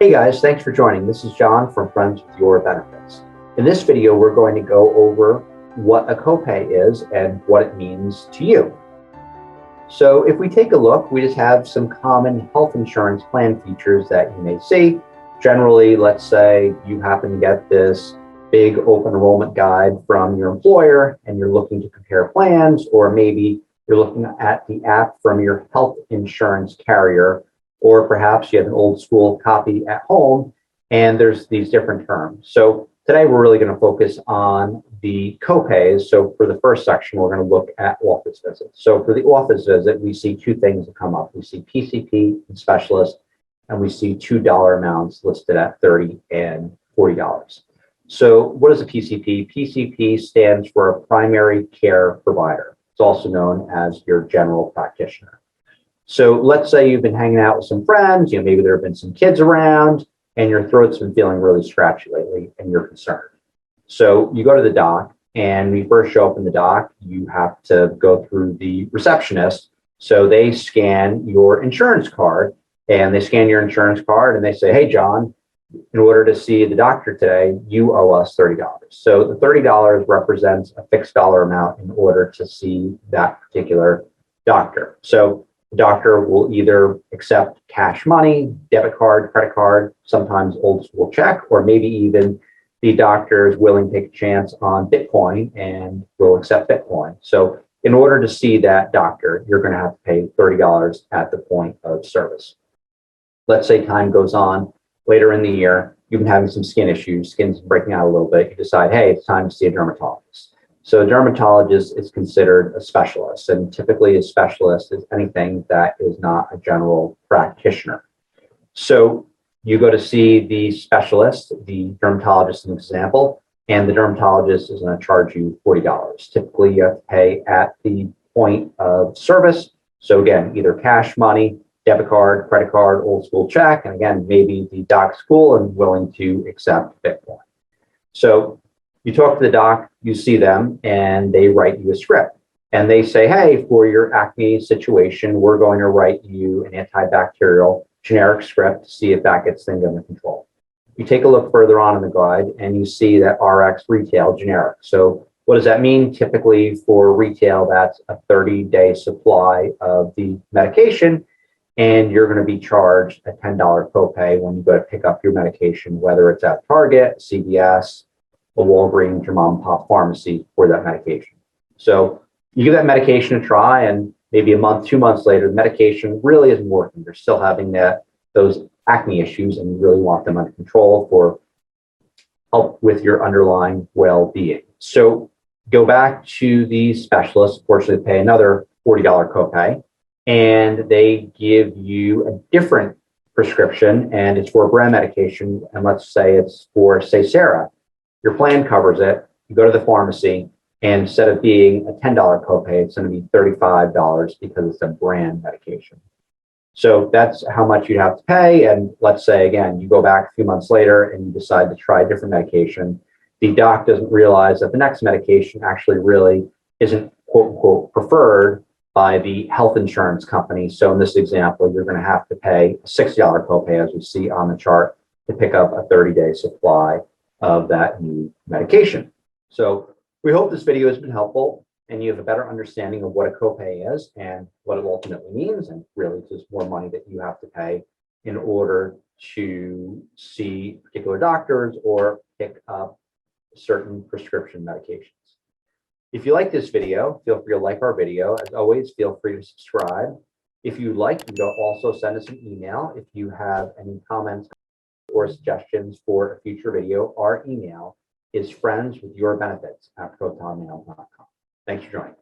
Hey guys, thanks for joining. This is John from Friends with Your Benefits. In this video, we're going to go over what a copay is and what it means to you. So if we take a look, we just have some common health insurance plan features that you may see. Generally, let's say you happen to get this big open enrollment guide from your employer and you're looking to compare plans, or maybe you're looking at the app from your health insurance carrier, or perhaps you have an old school copy at home and there's these different terms. So today we're really going to focus on the copays. So for the first section, we're going to look at office visits. So for the office visit, we see two things that come up. We see PCP and specialist, and we see $2 amounts listed at $30 and $40. So what is a PCP? PCP stands for a primary care provider. It's also known as your general practitioner. So let's say you've been hanging out with some friends, maybe there have been some kids around and your throat's been feeling really scratchy lately and you're concerned. So you go to the doc, and when you first show up in the doc, you have to go through the receptionist. So they scan your insurance card and they say, hey, John, in order to see the doctor today, you owe us $30. So the $30 represents a fixed dollar amount in order to see that particular doctor. So the doctor will either accept cash money, debit card, credit card, sometimes old school check, or maybe even the doctor is willing to take a chance on Bitcoin and will accept Bitcoin. So in order to see that doctor, you're going to have to pay $30 at the point of service. Let's say time goes on later in the year, you've been having some skin issues, skin's breaking out a little bit, you decide, hey, it's time to see a dermatologist. So a dermatologist is considered a specialist, and typically a specialist is anything that is not a general practitioner. So you go to see the specialist, the dermatologist, an example, and the dermatologist is going to charge you $40. Typically, you have to pay at the point of service. So again, either cash money, debit card, credit card, old school check, and again, maybe the doc's cool and willing to accept Bitcoin. So you talk to the doc, you see them, and they write you a script. And they say, hey, for your acne situation, we're going to write you an antibacterial generic script to see if that gets things under control. You take a look further on in the guide, and you see that RX retail generic. So what does that mean? Typically for retail, that's a 30-day supply of the medication, and you're going to be charged a $10 copay when you go to pick up your medication, whether it's at Target, CVS, a Walgreens, your mom and pop pharmacy for that medication. So you give that medication a try, and maybe a month, 2 months later, the medication really isn't working. You're still having those acne issues, and you really want them under control for help with your underlying well-being. So go back to the specialist, fortunately pay another $40 copay, and they give you a different prescription, and it's for a brand medication, and let's say it's for Sarah. Your plan covers it. You go to the pharmacy, and instead of being a $10 copay, it's going to be $35 because it's a brand medication. So that's how much you have to pay. And let's say, again, you go back a few months later and you decide to try a different medication. The doc doesn't realize that the next medication actually really isn't, quote unquote, preferred by the health insurance company. So in this example, you're going to have to pay a $60 copay, as we see on the chart, to pick up a 30-day supply of that new medication. So we hope this video has been helpful and you have a better understanding of what a copay is and what it ultimately means, and really just more money that you have to pay in order to see particular doctors or pick up certain prescription medications. If you like this video, feel free to like our video. As always, feel free to subscribe. If you like, you can also send us an email if you have any comments or suggestions for a future video. Our email is friendswithyourbenefits@protonmail.com. Thanks for joining.